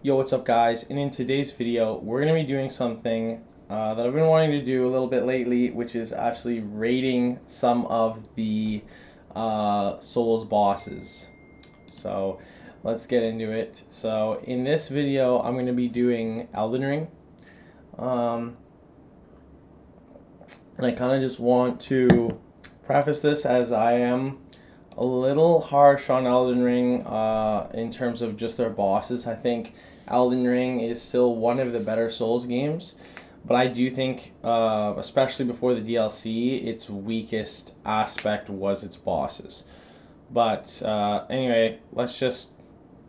Yo, what's up guys? And in today's video, we're going to be doing something that I've been wanting to do a little bit lately, which is actually rating some of the Souls bosses. So let's get into it. So in this video, I'm going to be doing Elden Ring. Um, and I kind of just want to preface this as I am a little harsh on Elden Ring in terms of just their bosses. I think Elden Ring is still one of the better Souls games, but I do think, especially before the DLC, its weakest aspect was its bosses. But anyway, let's just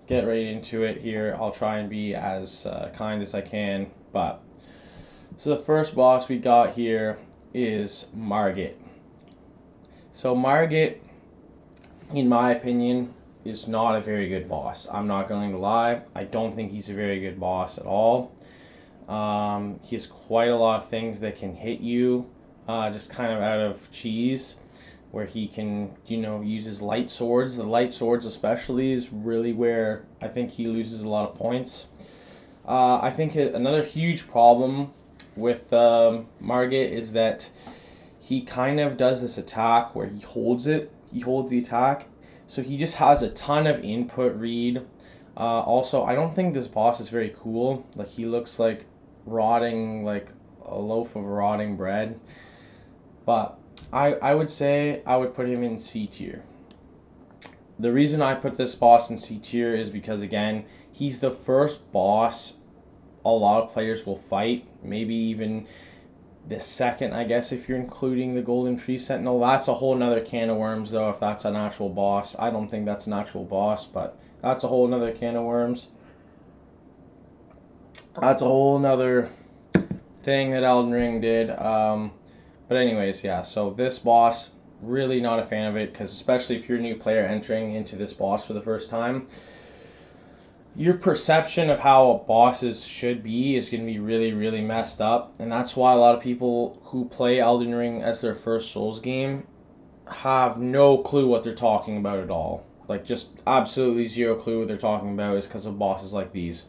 get right into it here. I'll try and be as kind as I can. But so the first boss we got here is Margit. So Margit, in my opinion, is not a very good boss. I'm not going to lie. I don't think he's a very good boss at all. He has quite a lot of things that can hit you just kind of out of cheese, where he can, use his light swords. The light swords especially is really where I think he loses a lot of points. I think another huge problem with Margit is that he kind of does this attack where he holds the attack, so he just has a ton of input read. Also, I don't think this boss is very cool. Like, he looks like rotting, like a loaf of rotting bread. But I would say I would put him in C tier. The reason I put this boss in C tier is because, again, he's the first boss a lot of players will fight. Maybe even the second, I guess, if you're including the Golden Tree Sentinel. That's a whole nother can of worms, though, if that's an actual boss. I don't think that's an actual boss, but that's a whole nother can of worms. That's a whole nother thing that Elden Ring did. But anyways, yeah, so this boss, really not a fan of it, because especially if you're a new player entering into this boss for the first time, your perception of how bosses should be is going to be really, really messed up. And that's why a lot of people who play Elden Ring as their first Souls game have no clue what they're talking about at all. Like, just absolutely zero clue what they're talking about is because of bosses like these.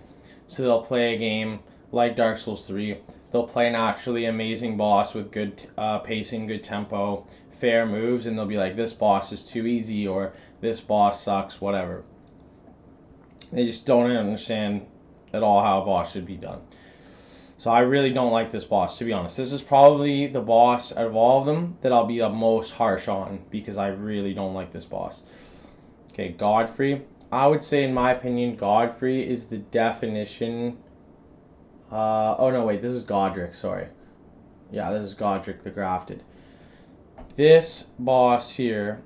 So they'll play a game like Dark Souls 3. They'll play an actually amazing boss with good pacing, good tempo, fair moves, and they'll be like, this boss is too easy, or this boss sucks, whatever. They just don't understand at all how a boss should be done. So I really don't like this boss, to be honest. This is probably the boss out of all of them that I'll be the most harsh on, because I really don't like this boss. Okay, Godfrey. I would say, in my opinion, Godfrey is the definition... oh, no, wait. This is Godric, sorry. Yeah, this is Godric the Grafted. This boss here,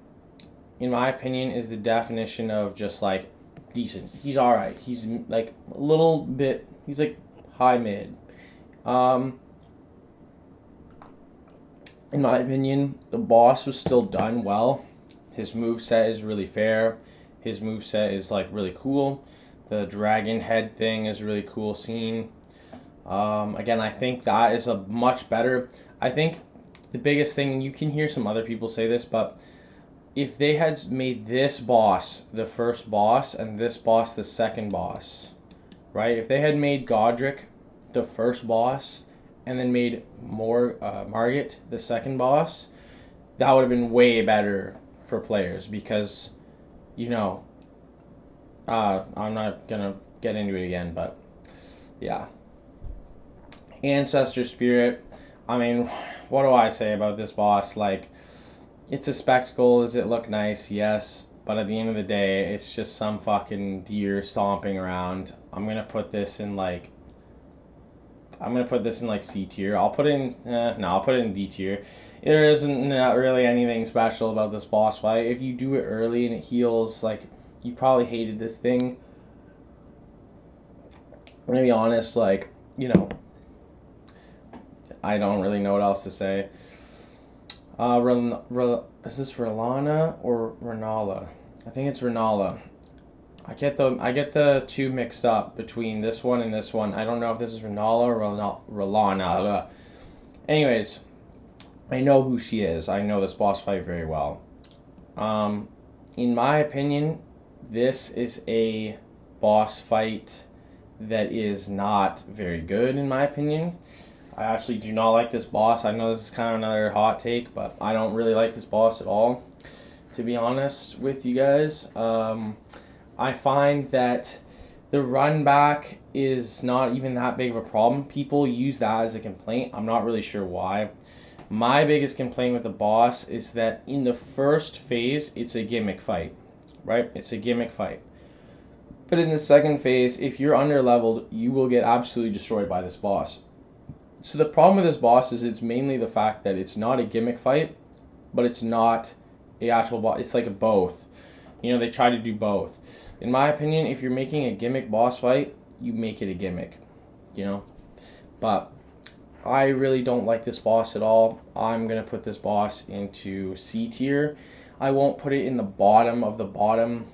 in my opinion, is the definition of just, like, decent. He's alright. He's, like, a little bit... He's, like, high mid. In my opinion, the boss was still done well. His moveset is really fair. His moveset is, like, really cool. The dragon head thing is really cool scene. Again, I think that is a much better... I think the biggest thing, you can hear some other people say this, but if they had made this boss the first boss and this boss the second boss, right? If they had made Godric the first boss and then made Margit the second boss, that would have been way better for players, because, I'm not gonna get into it again, but yeah. Ancestor Spirit, I mean, what do I say about this boss? Like, it's a spectacle. Does it look nice? Yes. But at the end of the day, it's just some fucking deer stomping around. I'm gonna put this in like C tier. I'll put it in no, I'll put it in D tier. There isn't not really anything special about this boss fight. If you do it early and it heals, like, you probably hated this thing. I'm gonna be honest, like, I don't really know what else to say. Is this Relana or Renala? I think it's Renala. I get the two mixed up between this one and this one. I don't know if this is Renala or Relana. Anyways, I know who she is. I know this boss fight very well. In my opinion, this is a boss fight that is not very good in my opinion. I actually do not like this boss. I know this is kind of another hot take, but I don't really like this boss at all, to be honest with you guys. I find that the run back is not even that big of a problem. People use that as a complaint. I'm not really sure why. My biggest complaint with the boss is that in the first phase, it's a gimmick fight, right? It's a gimmick fight. But in the second phase, if you're under leveled, you will get absolutely destroyed by this boss. So the problem with this boss is it's mainly the fact that it's not a gimmick fight, but it's not a actual boss. It's like a both. They try to do both. In my opinion, if you're making a gimmick boss fight, you make it a gimmick. But I really don't like this boss at all. I'm going to put this boss into C tier. I won't put it in the bottom of the bottom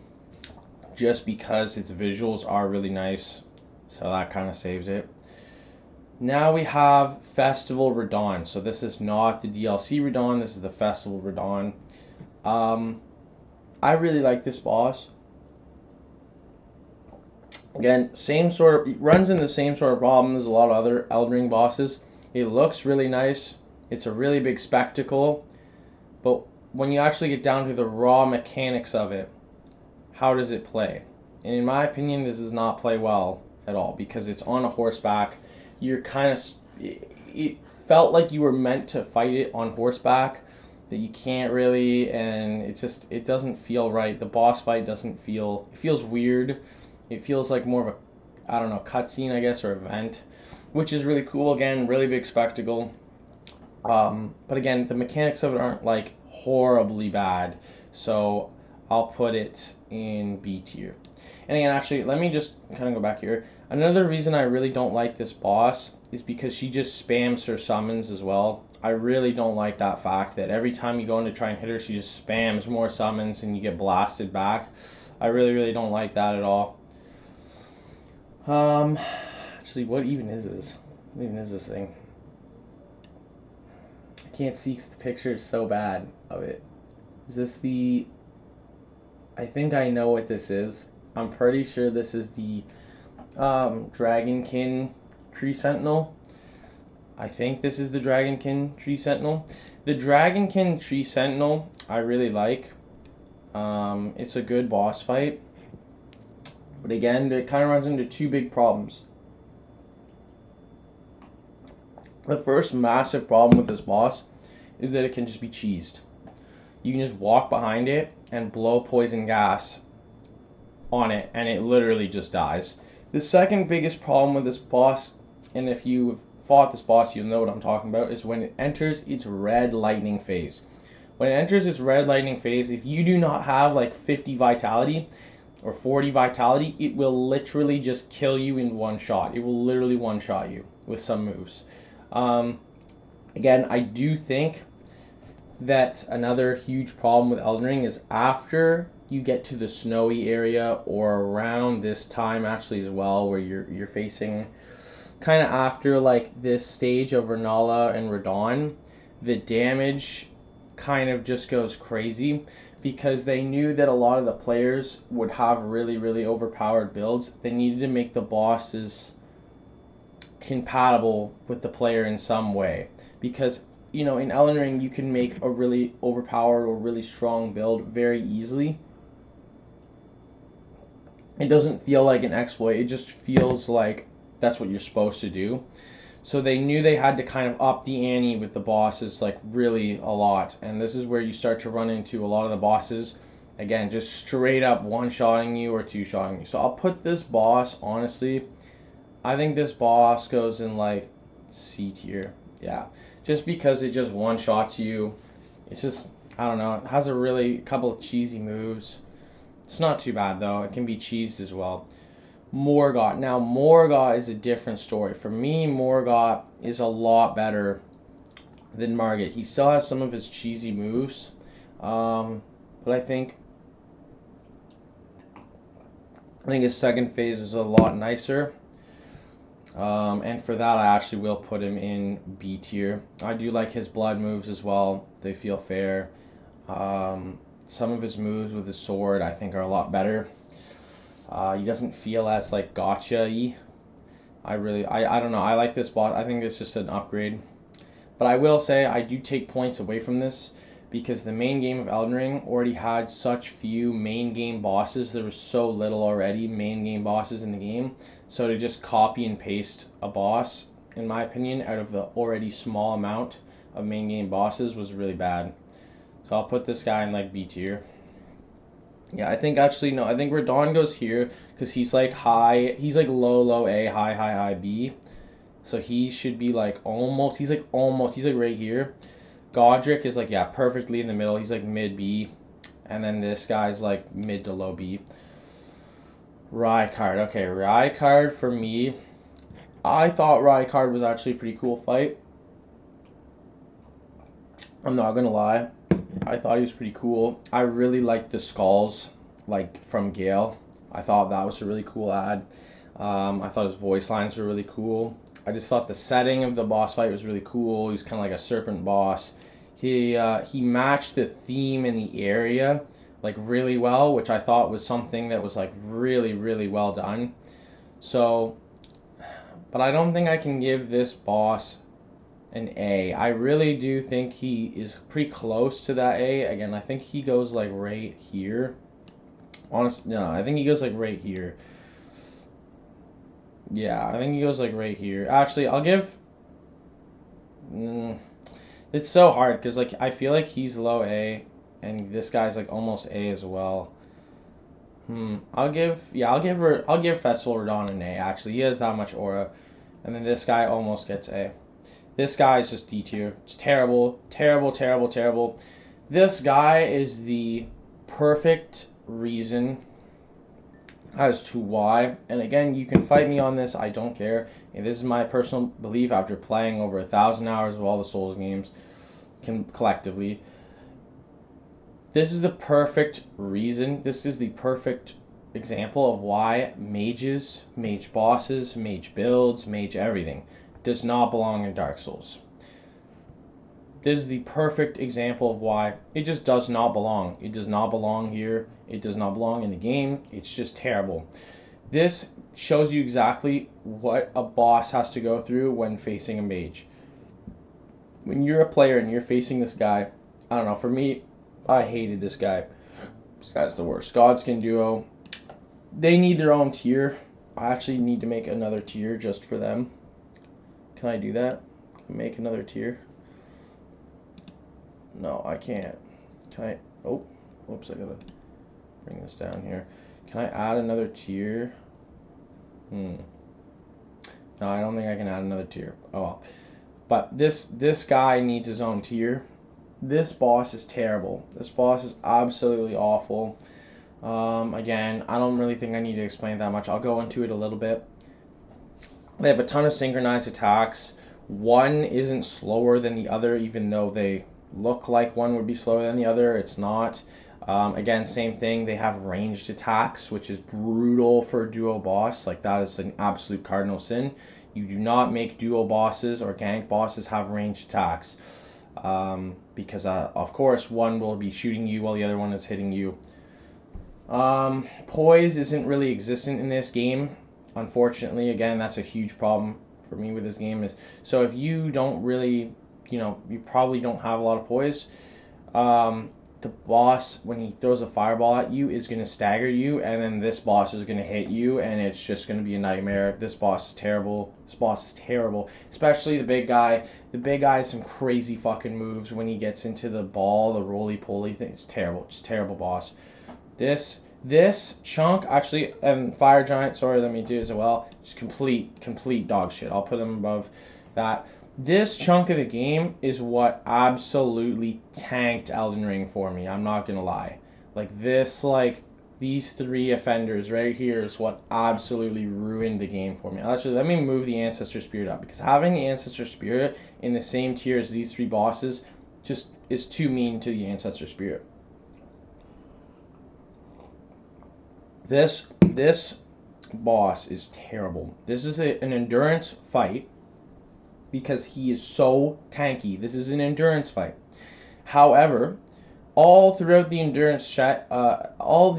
just because its visuals are really nice. So that kind of saves it. Now we have Festival Radon. So this is not the DLC Radon. This is the Festival Radon. I really like this boss. Again, it runs into the same sort of problem as a lot of other Elden Ring bosses. It looks really nice. It's a really big spectacle. But when you actually get down to the raw mechanics of it, how does it play? And in my opinion, this does not play well at all because it's on a horseback. You're kind of... It felt like you were meant to fight it on horseback, that you can't really, and it doesn't feel right. The boss fight doesn't feel... It feels weird. It feels like more of a, I don't know, cutscene, I guess, or event, which is really cool. Again, really big spectacle. But again, the mechanics of it aren't like horribly bad, so I'll put it in B tier. And again, actually, let me just kind of go back here. Another reason I really don't like this boss is because she just spams her summons as well. I really don't like that fact that every time you go in to try and hit her, she just spams more summons and you get blasted back. I really, really don't like that at all. Actually, what even is this? What even is this thing? I can't see 'cause the picture is so bad of it. Is this the... I think I know what this is. I'm pretty sure this is the Dragonkin Tree Sentinel. I think this is the Dragonkin Tree Sentinel. The Dragonkin Tree Sentinel I really like. It's a good boss fight. But again, it kind of runs into two big problems. The first massive problem with this boss is that it can just be cheesed. You can just walk behind it and blow poison gas on it, and it literally just dies. The second biggest problem with this boss, and if you've fought this boss, you'll know what I'm talking about, is when it enters its red lightning phase. When it enters its red lightning phase, if you do not have like 50 vitality or 40 vitality, it will literally just kill you in one shot. It will literally one-shot you with some moves. Again, I do think that another huge problem with Elden Ring is after you get to the snowy area, or around this time actually as well, where you're facing kind of after like this stage of Renala and Radon, the damage kind of just goes crazy because they knew that a lot of the players would have really, really overpowered builds. They needed to make the bosses compatible with the player in some way, because in Elden Ring you can make a really overpowered or really strong build very easily. It doesn't feel like an exploit, it just feels like that's what you're supposed to do. So they knew they had to kind of up the ante with the bosses like really a lot, and this is where you start to run into a lot of the bosses again just straight up one-shotting you or two-shotting you. So I'll put this boss, honestly, I think this boss goes in like C tier. Yeah, just because it just one-shots you. It's just, I don't know, it has a couple of cheesy moves. It's not too bad though, it can be cheesed as well. Morgott. Now Morgott is a different story. For me, Morgott is a lot better than Margit. He still has some of his cheesy moves, but I think his second phase is a lot nicer. And for that, I actually will put him in B tier. I do like his blood moves as well. They feel fair. Some of his moves with his sword I think are a lot better. He doesn't feel as like gotcha-y I don't know. I like this boss. I think it's just an upgrade. But I will say I do take points away from this because the main game of Elden Ring already had such few main game bosses. There was so little already main game bosses in the game. So to just copy and paste a boss, in my opinion, out of the already small amount of main game bosses was really bad. So I'll put this guy in like B tier. Yeah, I think actually no. I think Radon goes here because he's like high. He's like low A, high B. So he should be like almost. He's like almost. He's like right here. Godric is like, yeah, perfectly in the middle. He's like mid B. And then this guy's like mid to low B. Rykard. Okay, Rykard for me. I thought Rykard was actually a pretty cool fight. I'm not gonna lie. I thought he was pretty cool. I really liked the skulls, like from Gale. I thought that was a really cool ad. I thought his voice lines were really cool. I just thought the setting of the boss fight was really cool. He's kind of like a serpent boss. He matched the theme in the area like really well, which I thought was something that was like really well done. So, but I don't think I can give this boss an A. I really do think he is pretty close to that A. Again, I think he goes like right here. Honestly, no, I think he goes like right here. Yeah, I think he goes like right here. Actually, I'll give. It's so hard because like I feel like he's low A, and this guy's like almost A as well. I'll give Festival Radon an A. Actually, he has that much aura, and then this guy almost gets A. This guy is just D tier. It's terrible, terrible. This guy is the perfect reason as to why. And again, you can fight me on this. I don't care. And this is my personal belief after playing over 1,000 hours of all the Souls games collectively. This is the perfect reason. This is the perfect example of why mages, mage bosses, mage builds, mage everything does not belong in Dark Souls. This is the perfect example of why it just does not belong. It does not belong here. It does not belong in the game. It's just terrible. This shows you exactly what a boss has to go through when facing a mage. When you're a player and you're facing this guy, I don't know, for me, I hated this guy. This guy's the worst. Godskin Duo, they need their own tier. I actually need to make another tier just for them. Can I do that? Can I make another tier? No, I can't. Can I? Oh, whoops, I gotta bring this down here. Can I add another tier? No, I don't think I can add another tier. Oh well. But this guy needs his own tier. This boss is terrible. This boss is absolutely awful. Again, I don't really think I need to explain that much. I'll go into it a little bit. They have a ton of synchronized attacks. One isn't slower than the other, even though they look like one would be slower than the other. It's not. Again, same thing. They have ranged attacks, which is brutal for a duo boss. Like, that is an absolute cardinal sin. You do not make duo bosses or gank bosses have ranged attacks. Because, of course, one will be shooting you while the other one is hitting you. Poise isn't really existent in this game. Unfortunately, again, that's a huge problem for me with this game. Is so if you don't really, you probably don't have a lot of poise. The boss, when he throws a fireball at you, is going to stagger you, and then this boss is going to hit you, and it's just going to be a nightmare. This boss is terrible. This boss is terrible, especially the big guy. The big guy has some crazy fucking moves when he gets into the ball, the roly-poly thing. It's terrible. It's a terrible boss. This chunk, actually, and Fire Giant, sorry, let me do as well. Just complete dog shit. I'll put them above that. This chunk of the game is what absolutely tanked Elden Ring for me. I'm not gonna lie. These three offenders right here is what absolutely ruined the game for me. Actually, let me move the Ancestor Spirit up, because having the Ancestor Spirit in the same tier as these three bosses just is too mean to the Ancestor Spirit. This boss is terrible. This is an endurance fight because he is so tanky. This is an endurance fight. However, all throughout the endurance shit, all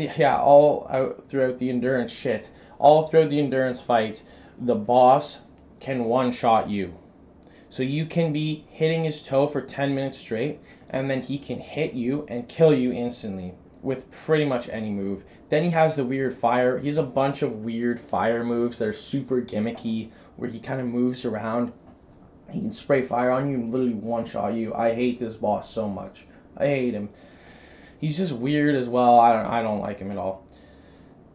out throughout the endurance shit, all throughout the endurance fight, the boss can one-shot you. So you can be hitting his toe for 10 minutes straight, and then he can hit you and kill you instantly with pretty much any move. Then he has the weird fire. He has a bunch of weird fire moves that are super gimmicky, where he kind of moves around. He can spray fire on you and literally one-shot you. I hate this boss so much. I hate him. He's just weird as well. I don't like him at all.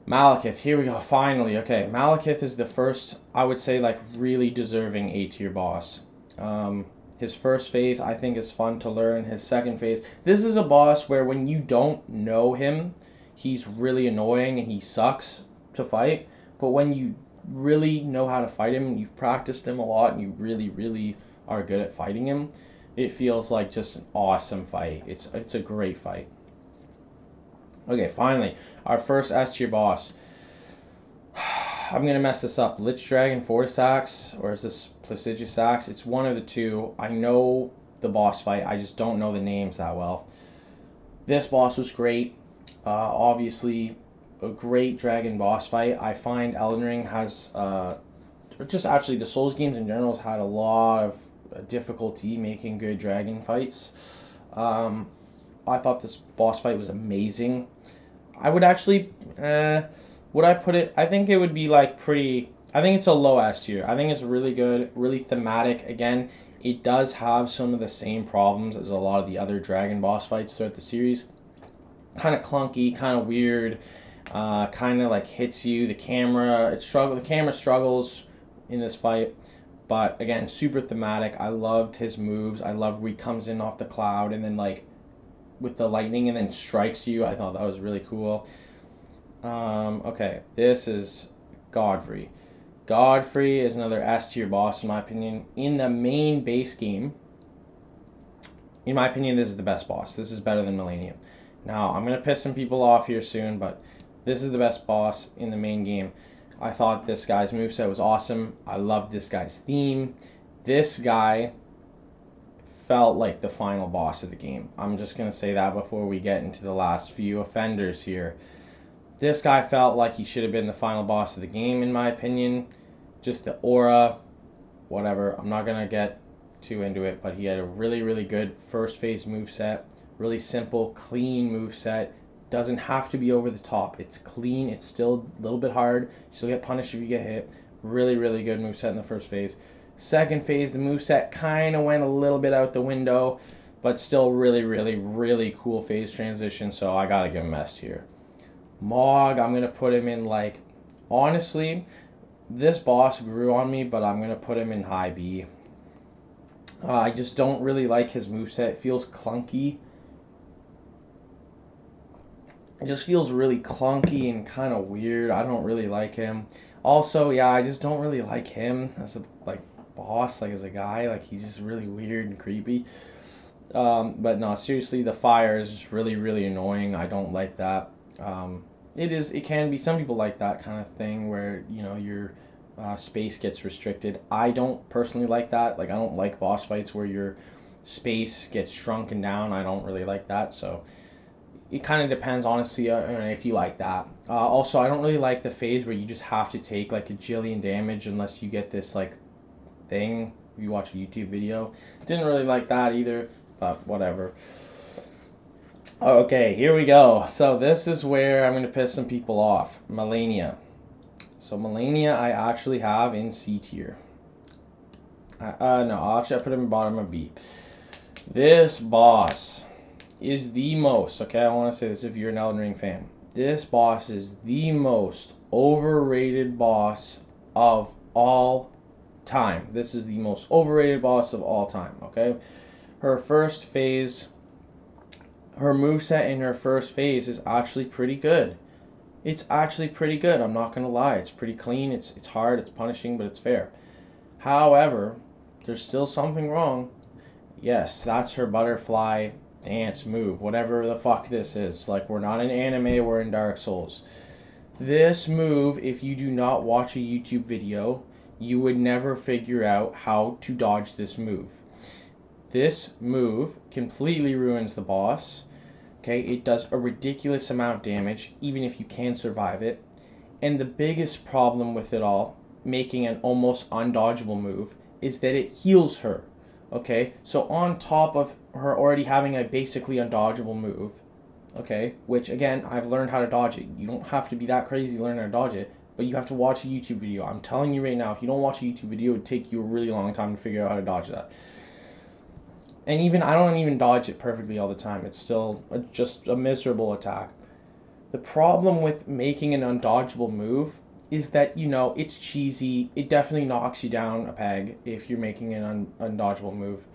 Malekith, here we go, finally. Okay, Malekith is the first, I would say, like, really deserving A tier boss. His first phase, I think, is fun to learn. His second phase, this is a boss where when you don't know him, he's really annoying and he sucks to fight. But when you really know how to fight him, and you've practiced him a lot, and you really, really are good at fighting him, it feels like just an awesome fight. It's a great fight. Okay, finally, our first S tier boss. I'm going to mess this up. Lich Dragon Fortisax, or is this Placidusax? It's one of the two. I know the boss fight. I just don't know the names that well. This boss was great. Obviously, a great dragon boss fight. I find Elden Ring has, just actually the Souls games in general, has had a lot of difficulty making good dragon fights. I thought this boss fight was amazing. I would actually, would I put it, I think it would be like pretty, I think it's a low S tier. I think it's really good, really thematic. Again, it does have some of the same problems as a lot of the other dragon boss fights throughout the series. Kind of clunky, kind of weird, kind of like hits you. The camera struggles in this fight. But again, super thematic. I loved his moves. I loved where he comes in off the cloud and then like with the lightning and then strikes you. I thought that was really cool. Okay, this is Godfrey. Godfrey is another S tier boss in my opinion. In the main base game, in my opinion, this is the best boss. This is better than Millennium. Now, I'm going to piss some people off here soon, but this is the best boss in the main game. I thought this guy's moveset was awesome. I loved this guy's theme. This guy felt like the final boss of the game. I'm just going to say that before we get into the last few offenders here. This guy felt like he should have been the final boss of the game, in my opinion. Just the aura, whatever. I'm not going to get too into it, but he had a really, really good first phase moveset. Really simple, clean moveset. Doesn't have to be over the top. It's clean. It's still a little bit hard. You still get punished if you get hit. Really, really good moveset in the first phase. Second phase, the moveset kind of went a little bit out the window, but still really, really, really cool phase transition, so I gotta give him S tier. Mog, I'm gonna put him in, like, honestly, this boss grew on me, but I'm gonna put him in high B. I just don't really like his moveset. It feels clunky. It just feels really clunky and kind of weird. I don't really like him. Also, yeah, I just don't really like him as a boss, as a guy. He's just really weird and creepy. But no, seriously, the fire is just really, really annoying. I don't like that. It can be, some people like that kind of thing where, your space gets restricted. I don't personally like that. I don't like boss fights where your space gets shrunken down. I don't really like that, so it kind of depends, honestly, if you like that. Also, I don't really like the phase where you just have to take a jillion damage unless you get this thing if you watch a YouTube video. Didn't really like that either, but whatever. Okay, here we go. So this is where I'm going to piss some people off. Malenia. So Malenia I actually have in C tier. No, actually I put him in bottom of B. This boss is the most, okay, I want to say this if you're an Elden Ring fan. This boss is the most overrated boss of all time. This is the most overrated boss of all time, okay? Her first phase, her moveset in her first phase is actually pretty good. It's actually pretty good, I'm not going to lie. It's pretty clean, it's hard, it's punishing, but it's fair. However, there's still something wrong. Yes, that's her butterfly dance move, whatever the fuck this is. We're not in anime, we're in Dark Souls. This move, if you do not watch a YouTube video, you would never figure out how to dodge this move. This move completely ruins the boss. Okay, it does a ridiculous amount of damage, even if you can survive it. And the biggest problem with it all, making an almost undodgeable move, is that it heals her. Okay, so on top of her already having a basically undodgeable move, okay, which again, I've learned how to dodge it. You don't have to be that crazy to learn how to dodge it, but you have to watch a YouTube video. I'm telling you right now, if you don't watch a YouTube video, it would take you a really long time to figure out how to dodge that. And even I don't even dodge it perfectly all the time. It's still just a miserable attack. The problem with making an undodgeable move is that, it's cheesy. It definitely knocks you down a peg if you're making an undodgeable move.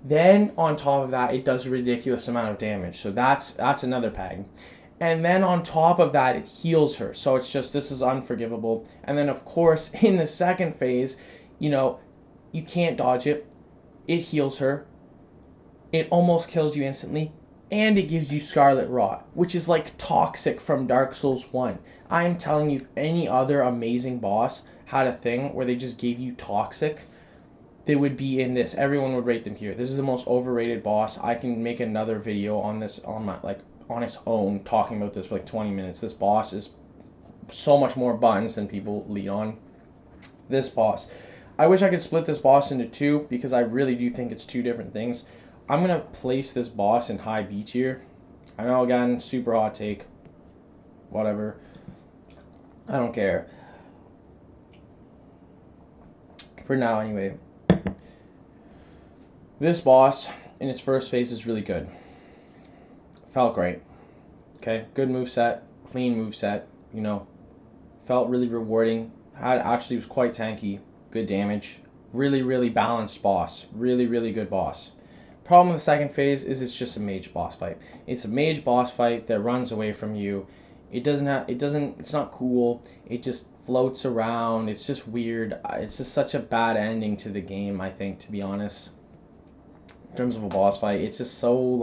Then on top of that, it does a ridiculous amount of damage. So that's another peg. And then on top of that, it heals her. So it's just, this is unforgivable. And then of course, in the second phase, you can't dodge it. It heals her. It almost kills you instantly. And it gives you Scarlet Rot, which is like toxic from Dark Souls 1. I am telling you, if any other amazing boss had a thing where they just gave you toxic, they would be in this. Everyone would rate them here. This is the most overrated boss. I can make another video on this on its own, talking about this for like 20 minutes. This boss is so much more buttons than people lead on. This boss. I wish I could split this boss into two because I really do think it's two different things. I'm going to place this boss in high B tier. I know, again, super hot take. Whatever. I don't care. For now, anyway. This boss, in its first phase, is really good. Felt great. Okay, good moveset, clean moveset, Felt really rewarding. Actually was quite tanky, good damage. Really, really balanced boss. Really, really good boss. Problem with the second phase is it's just a mage boss fight. It's a mage boss fight that runs away from you. It's not cool. It just floats around. It's just weird. It's just such a bad ending to the game, I think, to be honest. In terms of a boss fight, it's just so,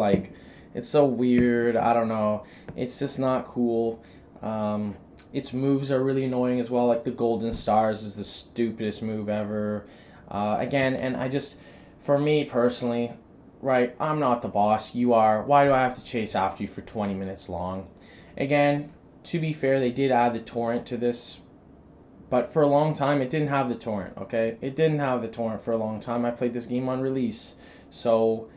it's so weird. I don't know. It's just not cool. Its moves are really annoying as well. Like the Golden Stars is the stupidest move ever. Again, and for me personally, right, I'm not the boss, you are. Why do I have to chase after you for 20 minutes long? Again, to be fair, they did add the torrent to this, but for a long time, it didn't have the torrent, okay? It didn't have the torrent for a long time. I played this game on release. So,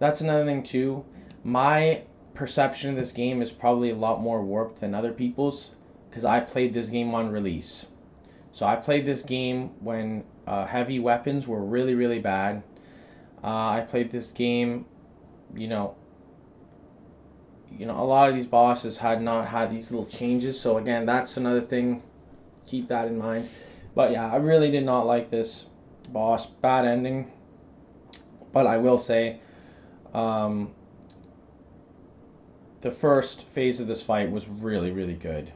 that's another thing too. My perception of this game is probably a lot more warped than other people's because I played this game on release. So I played this game when heavy weapons were really, really bad. I played this game, a lot of these bosses had not had these little changes. So again, that's another thing. Keep that in mind. But yeah, I really did not like this boss. Bad ending. But I will say, the first phase of this fight was really, really good.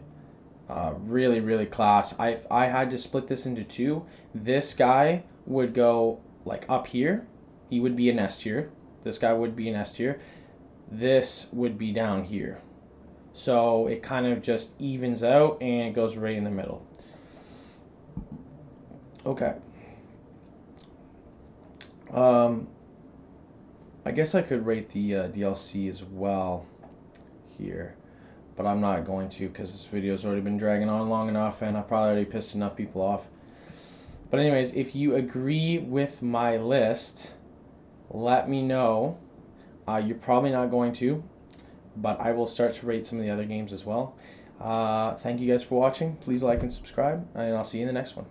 Really, really class. I had to split this into two. This guy would go like up here. He would be an S tier. This guy would be an S tier. This would be down here. So it kind of just evens out and it goes right in the middle. Okay. I guess I could rate the DLC as well here, but I'm not going to because this video's already been dragging on long enough and I've probably already pissed enough people off. But anyways, if you agree with my list, let me know. You're probably not going to, but I will start to rate some of the other games as well. Thank you guys for watching. Please like and subscribe, and I'll see you in the next one.